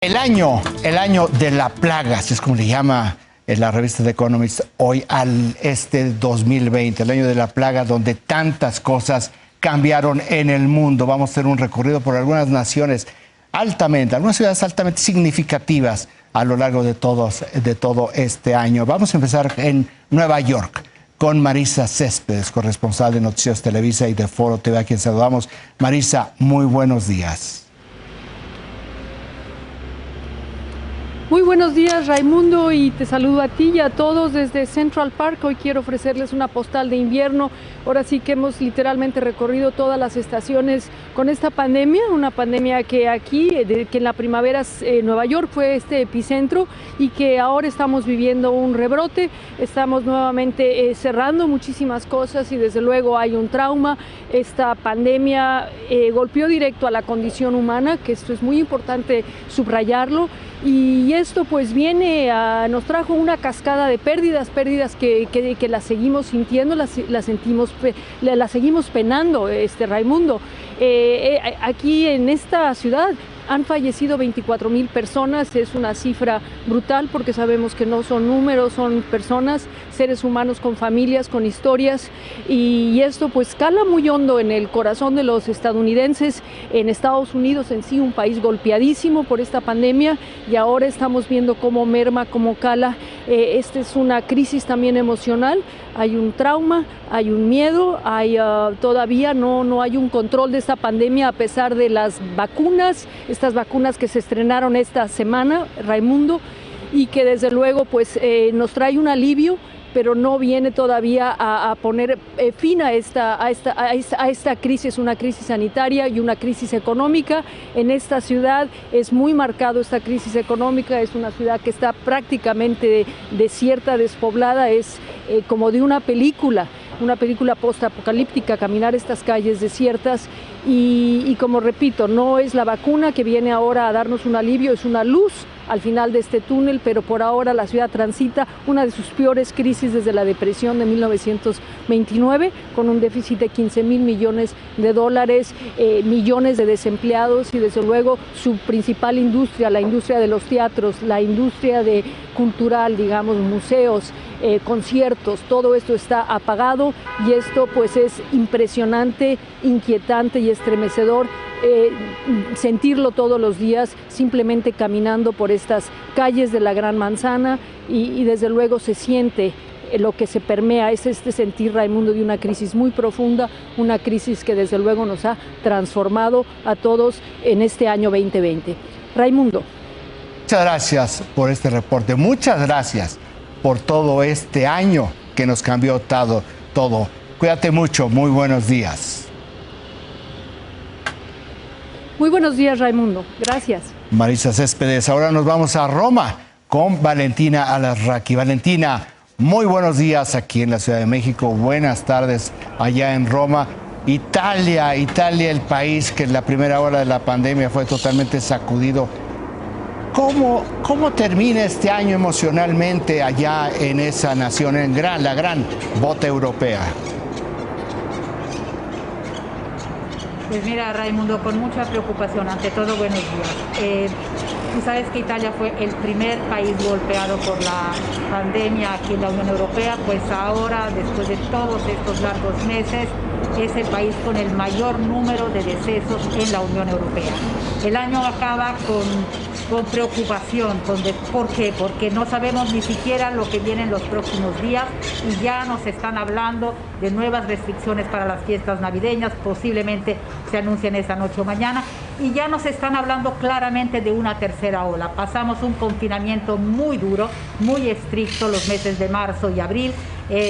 El año de la plaga, así es como le llama en la revista The Economist hoy al 2020, el año de la plaga donde tantas cosas cambiaron en el mundo. Vamos a hacer un recorrido por algunas naciones algunas ciudades altamente significativas a lo largo de todo este año. Vamos a empezar en Nueva York con Marisa Céspedes, corresponsal de Noticias Televisa y de Foro TV, a quien saludamos. Marisa, muy buenos días. Muy buenos días, Raimundo, y te saludo a ti y a todos desde Central Park. Hoy quiero ofrecerles una postal de invierno. Ahora sí que hemos literalmente recorrido todas las estaciones con esta pandemia, una pandemia que que en la primavera Nueva York fue este epicentro y que ahora estamos viviendo un rebrote. Estamos nuevamente cerrando muchísimas cosas y desde luego hay un trauma. Esta pandemia golpeó directo a la condición humana, que esto es muy importante subrayarlo. Y esto pues nos trajo una cascada de pérdidas que las seguimos sintiendo, las seguimos penando, Raimundo. Aquí en esta ciudad han fallecido 24,000 personas, es una cifra brutal porque sabemos que no son números, son personas, seres humanos con familias, con historias, y esto pues cala muy hondo en el corazón de los estadounidenses, en Estados Unidos en sí, un país golpeadísimo por esta pandemia, y ahora estamos viendo cómo merma, cómo cala. Esta es una crisis también emocional, hay un trauma, hay un miedo, todavía no hay un control de esta pandemia a pesar de las vacunas, estas vacunas que se estrenaron esta semana, Raimundo, y que desde luego pues nos trae un alivio, pero no viene todavía a poner fin a esta crisis, una crisis sanitaria y una crisis económica. En esta ciudad es muy marcado esta crisis económica, es una ciudad que está prácticamente desierta, despoblada, es como de una película postapocalíptica, caminar estas calles desiertas y como repito, no es la vacuna que viene ahora a darnos un alivio, es una luz al final de este túnel, pero por ahora la ciudad transita una de sus peores crisis desde la depresión de 1929, con un déficit de 15,000 millones de dólares, millones de desempleados y desde luego su principal industria, la industria de los teatros, la industria cultural, digamos, museos, conciertos, todo esto está apagado y esto pues es impresionante, inquietante y estremecedor. Sentirlo todos los días simplemente caminando por estas calles de la Gran Manzana y desde luego se siente lo que se permea, es este sentir, Raimundo, de una crisis muy profunda, una crisis que desde luego nos ha transformado a todos en este año 2020. Raimundo. Muchas gracias por este reporte, muchas gracias por todo este año que nos cambió todo. Cuídate mucho, muy buenos días. Muy buenos días, Raimundo. Gracias. Marisa Céspedes. Ahora nos vamos a Roma con Valentina Alarraqui. Valentina, muy buenos días aquí en la Ciudad de México. Buenas tardes allá en Roma. Italia, el país que en la primera hora de la pandemia fue totalmente sacudido. ¿Cómo termina este año emocionalmente allá en esa nación, la gran bota europea? Pues mira, Raimundo, con mucha preocupación, ante todo buenos días. Tú sabes que Italia fue el primer país golpeado por la pandemia aquí en la Unión Europea, pues ahora, después de todos estos largos meses, es el país con el mayor número de decesos en la Unión Europea. El año acaba con preocupación. ¿Por qué? Porque no sabemos ni siquiera lo que viene en los próximos días y ya nos están hablando de nuevas restricciones para las fiestas navideñas, posiblemente se anuncien esta noche o mañana, y ya nos están hablando claramente de una tercera ola. Pasamos un confinamiento muy duro, muy estricto los meses de marzo y abril.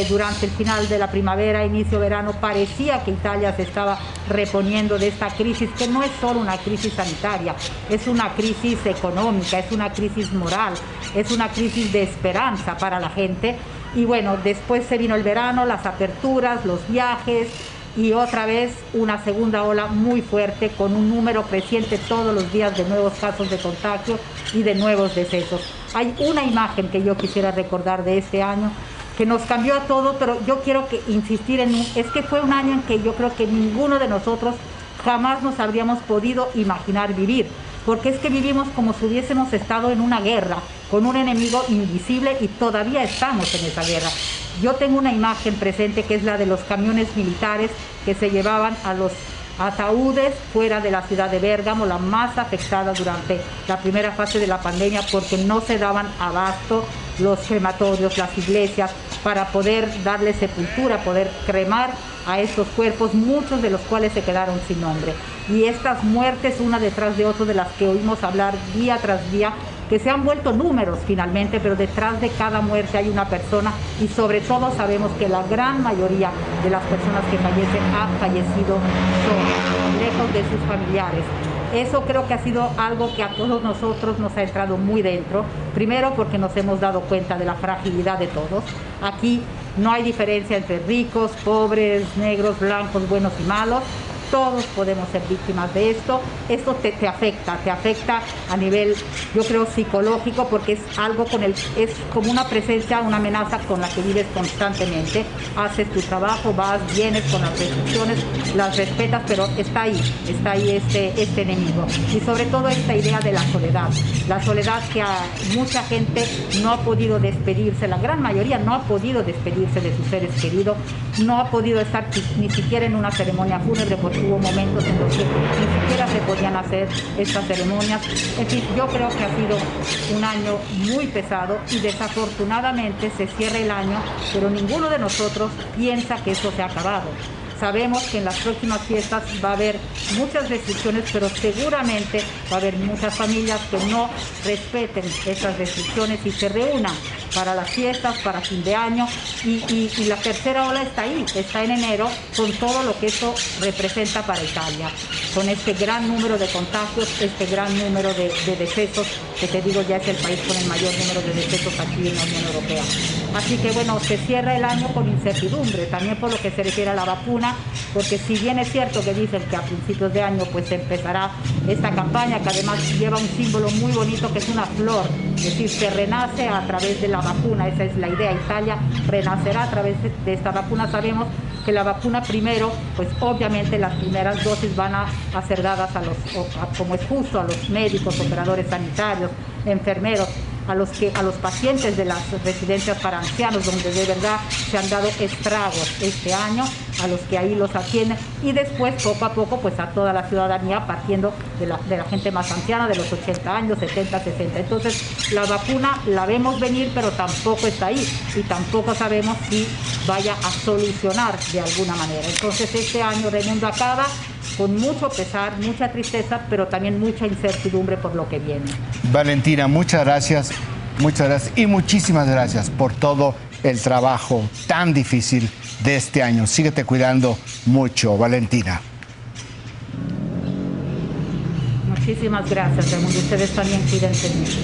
Durante el final de la primavera, inicio verano, parecía que Italia se estaba reponiendo de esta crisis, que no es solo una crisis sanitaria, es una crisis económica, es una crisis moral, es una crisis de esperanza para la gente. Y bueno, después se vino el verano, las aperturas, los viajes y otra vez una segunda ola muy fuerte con un número creciente todos los días de nuevos casos de contagio y de nuevos decesos. Hay una imagen que yo quisiera recordar de este año que nos cambió a todo, pero yo quiero insistir es que fue un año en que yo creo que ninguno de nosotros jamás nos habríamos podido imaginar vivir. porque es que vivimos como si hubiésemos estado en una guerra, con un enemigo invisible y todavía estamos en esa guerra. Yo tengo una imagen presente que es la de los camiones militares que se llevaban a los ataúdes fuera de la ciudad de Bérgamo, la más afectada durante la primera fase de la pandemia, porque no se daban abasto los crematorios, las iglesias, para poder darle sepultura, poder cremar a estos cuerpos, muchos de los cuales se quedaron sin nombre. Y estas muertes, una detrás de otra, de las que oímos hablar día tras día, que se han vuelto números finalmente, pero detrás de cada muerte hay una persona, y sobre todo sabemos que la gran mayoría de las personas que fallecen han fallecido solas, lejos de sus familiares. Eso creo que ha sido algo que a todos nosotros nos ha entrado muy dentro, primero porque nos hemos dado cuenta de la fragilidad de todos. Aquí no hay diferencia entre ricos, pobres, negros, blancos, buenos y malos. Todos podemos ser víctimas de esto. Esto te afecta a nivel, yo creo, psicológico, porque es algo es como una presencia, una amenaza con la que vives constantemente. Haces tu trabajo, vas, vienes con las restricciones, las respetas, pero está ahí este enemigo. Y sobre todo esta idea de la soledad que a mucha gente no ha podido despedirse, la gran mayoría no ha podido despedirse de sus seres queridos, no ha podido estar ni siquiera en una ceremonia fúnebre, porque hubo momentos en los que ni siquiera se podían hacer estas ceremonias. En fin, yo creo que ha sido un año muy pesado y desafortunadamente se cierra el año, pero ninguno de nosotros piensa que eso se ha acabado. Sabemos que en las próximas fiestas va a haber muchas restricciones, pero seguramente va a haber muchas familias que no respeten esas restricciones y se reúnan para las fiestas, para fin de año, y la tercera ola está ahí, está en enero, con todo lo que eso representa para Italia, con este gran número de contagios, este gran número de decesos, que te digo ya es el país con el mayor número de decesos aquí en la Unión Europea. Así que bueno, se cierra el año con incertidumbre, también por lo que se refiere a la vacuna, porque si bien es cierto que dicen que a principios de año pues empezará esta campaña, que además lleva un símbolo muy bonito que es una flor, es decir, se renace a través de la vacuna, esa es la idea. Italia renacerá a través de esta vacuna. Sabemos que la vacuna primero, pues obviamente las primeras dosis van a ser dadas como es justo, a los médicos, operadores sanitarios, enfermeros, a los pacientes de las residencias para ancianos, donde de verdad se han dado estragos este año, a los que ahí los atienden, y después poco a poco pues a toda la ciudadanía, partiendo de la gente más anciana, de los 80 años, 70, 60. Entonces la vacuna la vemos venir, pero tampoco está ahí, y tampoco sabemos si vaya a solucionar de alguna manera. Entonces este año Raimundo acaba con mucho pesar, mucha tristeza, pero también mucha incertidumbre por lo que viene. Valentina, muchas gracias y muchísimas gracias por todo el trabajo tan difícil de este año. Síguete cuidando mucho, Valentina. Muchísimas gracias, Raimundo. Ustedes también cuídense mucho.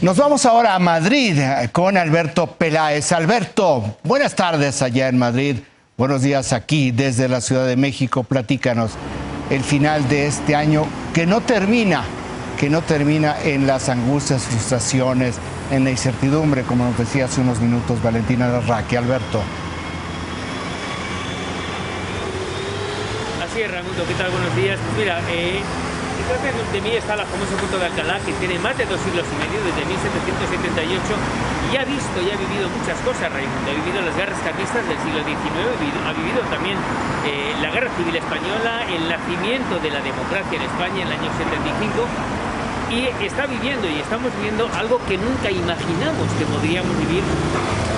Nos vamos ahora a Madrid con Alberto Peláez. Alberto, buenas tardes allá en Madrid. Buenos días aquí desde la Ciudad de México. Platícanos el final de este año que no termina en las angustias, frustraciones, en la incertidumbre, como nos decía hace unos minutos Valentina Larraqui. Alberto. Así es, Raimundo, ¿qué tal? Buenos días. Pues mira, detrás de mí está la famosa Puerta de Alcalá, que tiene más de 2 siglos y medio, desde 1778, y ha visto y ha vivido muchas cosas, Raimundo. Ha vivido las guerras carlistas del siglo XIX, ha vivido también la Guerra Civil Española, el nacimiento de la democracia en España en el año 75, y está viviendo y estamos viviendo algo que nunca imaginamos que podríamos vivir,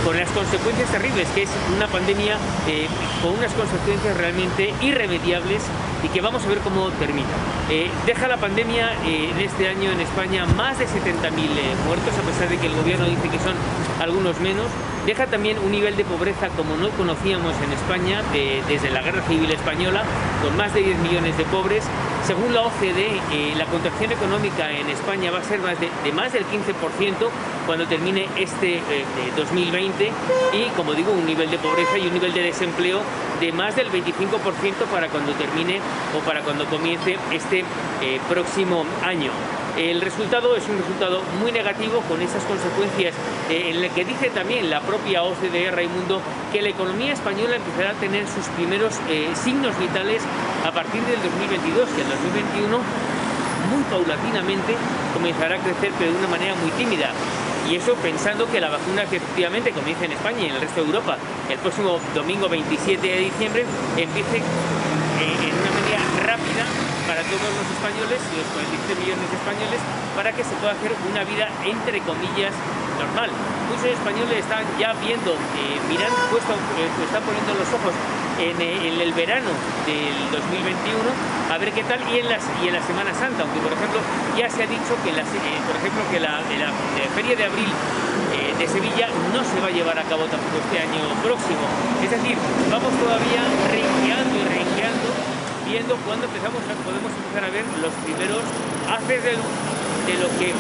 con las consecuencias terribles, que es una pandemia con unas consecuencias realmente irremediables, y que vamos a ver cómo termina. Deja la pandemia en este año en España más de 70.000 muertos, a pesar de que el gobierno dice que son algunos menos. Deja también un nivel de pobreza como no conocíamos en España desde la Guerra Civil Española, con más de 10 millones de pobres. Según la OCDE, la contracción económica en España va a ser de más del 15% cuando termine este 2020, y, como digo, un nivel de pobreza y un nivel de desempleo de más del 25% para cuando termine o para cuando comience este próximo año. El resultado es un resultado muy negativo, con esas consecuencias en el que dice también la propia OCDE, Raimundo, que la economía española empezará a tener sus primeros signos vitales a partir del 2022, que el 2021 muy paulatinamente comenzará a crecer, pero de una manera muy tímida. Y eso pensando que la vacuna, que efectivamente comienza en España y en el resto de Europa el próximo domingo 27 de diciembre, empiece en una medida rápida para todos los españoles, los 47 millones de españoles, para que se pueda hacer una vida entre comillas normal. Muchos españoles están ya viendo, están poniendo los ojos en el verano del 2021 a ver qué tal, y en la Semana Santa, aunque por ejemplo ya se ha dicho que la Feria de Abril de Sevilla no se va a llevar a cabo tampoco este año próximo. Es decir, vamos todavía reiniciando y reiniciando, viendo cuándo podemos empezar a ver los primeros haces de lo que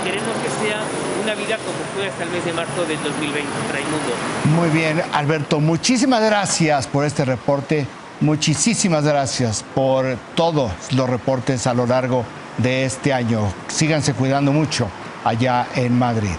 queremos que sea una vida como fue hasta el mes de marzo del 2020, Raimundo. Muy bien, Alberto, muchísimas gracias por este reporte, muchísimas gracias por todos los reportes a lo largo de este año. Síganse cuidando mucho allá en Madrid.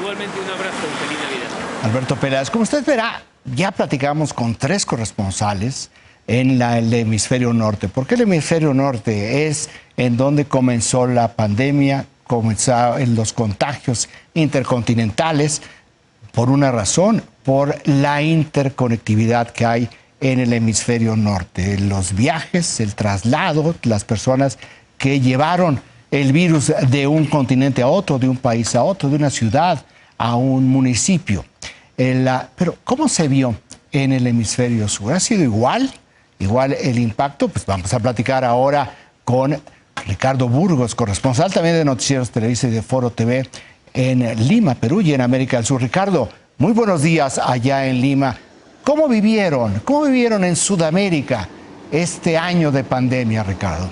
Igualmente un abrazo, feliz Navidad. Alberto Peláez, como usted verá, ya platicamos con 3 corresponsales en el hemisferio norte. ¿Por qué el hemisferio norte? Es en donde comenzó la pandemia, comenzaron los contagios intercontinentales, por una razón, por la interconectividad que hay en el hemisferio norte. Los viajes, el traslado, las personas que llevaron el virus de un continente a otro, de un país a otro, de una ciudad a un municipio. Pero, ¿cómo se vio en el hemisferio sur? ¿Ha sido igual el impacto? Pues vamos a platicar ahora con Ricardo Burgos, corresponsal también de Noticieros Televisa y de Foro TV en Lima, Perú y en América del Sur. Ricardo, muy buenos días allá en Lima. ¿Cómo vivieron en Sudamérica este año de pandemia, Ricardo?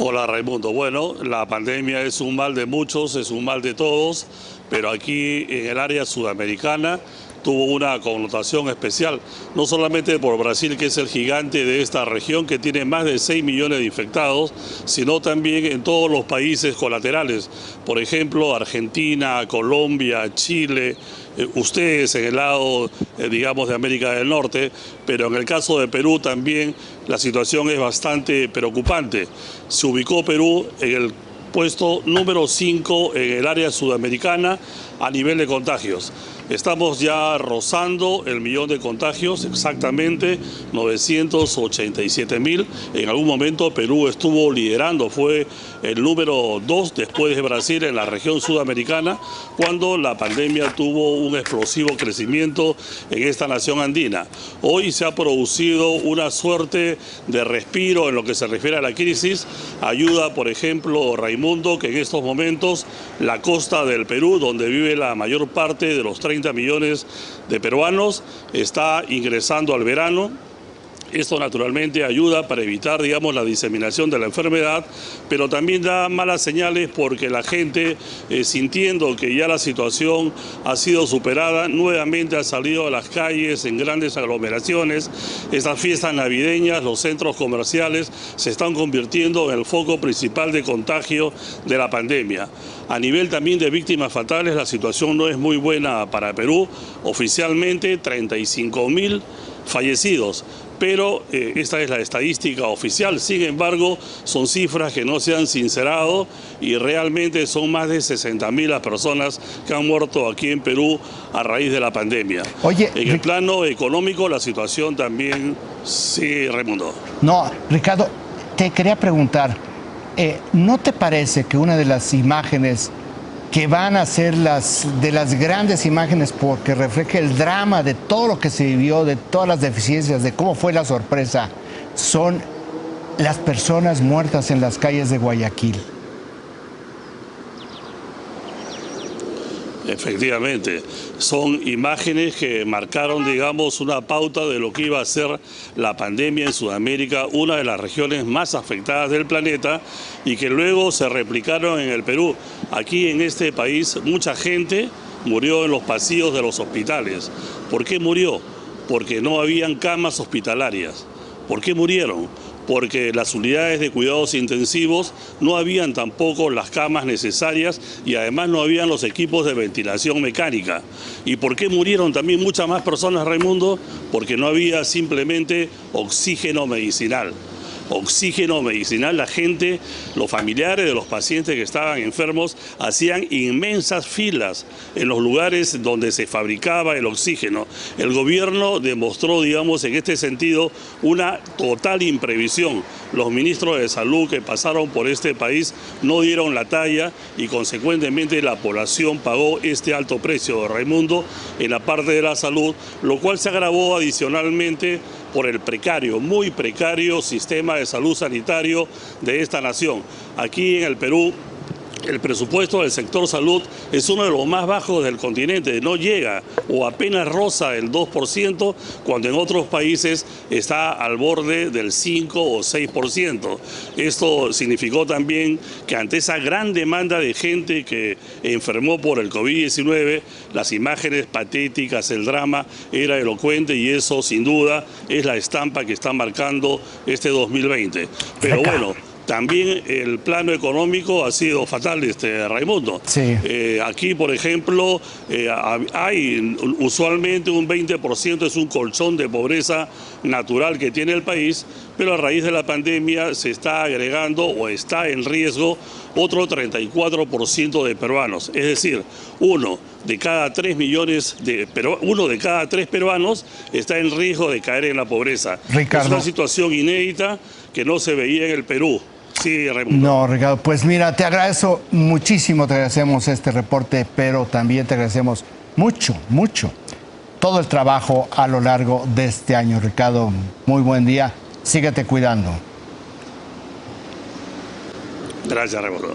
Hola Raimundo, bueno, la pandemia es un mal de muchos, es un mal de todos, pero aquí en el área sudamericana tuvo una connotación especial, no solamente por Brasil, que es el gigante de esta región, que tiene más de 6 millones de infectados, sino también en todos los países colaterales, por ejemplo, Argentina, Colombia, Chile, ustedes en el lado, digamos, de América del Norte, pero en el caso de Perú también la situación es bastante preocupante. Se ubicó Perú en el puesto número 5 en el área sudamericana a nivel de contagios. Estamos ya rozando el 1.000.000 de contagios, exactamente 987.000. En algún momento Perú estuvo liderando, fue el número 2 después de Brasil en la región sudamericana, cuando la pandemia tuvo un explosivo crecimiento en esta nación andina. Hoy se ha producido una suerte de respiro en lo que se refiere a la crisis. Ayuda, por ejemplo, Raimundo, que en estos momentos la costa del Perú, donde vive la mayor parte de los 30 millones de peruanos, está ingresando al verano. Esto naturalmente ayuda para evitar, digamos, la diseminación de la enfermedad, pero también da malas señales porque la gente, sintiendo que ya la situación ha sido superada, nuevamente ha salido a las calles en grandes aglomeraciones. Estas fiestas navideñas, los centros comerciales se están convirtiendo en el foco principal de contagio de la pandemia. A nivel también de víctimas fatales, la situación no es muy buena para Perú. Oficialmente 35.000 fallecidos. Pero esta es la estadística oficial. Sin embargo, son cifras que no se han sincerado y realmente son más de 60.000 las personas que han muerto aquí en Perú a raíz de la pandemia. Oye, en el plano económico la situación también sí, Raimundo. No, Ricardo, te quería preguntar, ¿no te parece que una de las imágenes que van a ser de las grandes imágenes porque refleja el drama de todo lo que se vivió, de todas las deficiencias, de cómo fue la sorpresa, son las personas muertas en las calles de Guayaquil? Efectivamente, son imágenes que marcaron, digamos, una pauta de lo que iba a ser la pandemia en Sudamérica, una de las regiones más afectadas del planeta, y que luego se replicaron en el Perú. Aquí en este país mucha gente murió en los pasillos de los hospitales. ¿Por qué murió? Porque no habían camas hospitalarias. ¿Por qué murieron? porque las unidades de cuidados intensivos no habían tampoco las camas necesarias y además no habían los equipos de ventilación mecánica. ¿Y por qué murieron también muchas más personas, Raimundo? Porque no había simplemente oxígeno medicinal. Oxígeno medicinal, la gente, los familiares de los pacientes que estaban enfermos hacían inmensas filas en los lugares donde se fabricaba el oxígeno. El gobierno demostró, digamos, en este sentido, una total imprevisión. Los ministros de salud que pasaron por este país no dieron la talla y consecuentemente la población pagó este alto precio, Raimundo, en la parte de la salud, lo cual se agravó adicionalmente por el precario, muy precario sistema de salud sanitario de esta nación. Aquí en el Perú, el presupuesto del sector salud es uno de los más bajos del continente, no llega o apenas roza el 2%, cuando en otros países está al borde del 5 o 6%. Esto significó también que ante esa gran demanda de gente que enfermó por el COVID-19, las imágenes patéticas, el drama era elocuente y eso sin duda es la estampa que está marcando este 2020. Pero bueno, también el plano económico ha sido fatal, Raimundo. Sí. Aquí, por ejemplo, hay usualmente un 20% es un colchón de pobreza natural que tiene el país, pero a raíz de la pandemia se está agregando o está en riesgo otro 34% de peruanos. Es decir, uno de cada 3 peruanos está en riesgo de caer en la pobreza. Ricardo. Es una situación inédita que no se veía en el Perú. Sí, Raimundo. No, Ricardo, pues mira, te agradezco muchísimo, te agradecemos este reporte, pero también te agradecemos mucho todo el trabajo a lo largo de este año. Ricardo, muy buen día, síguete cuidando. Gracias, Raimundo.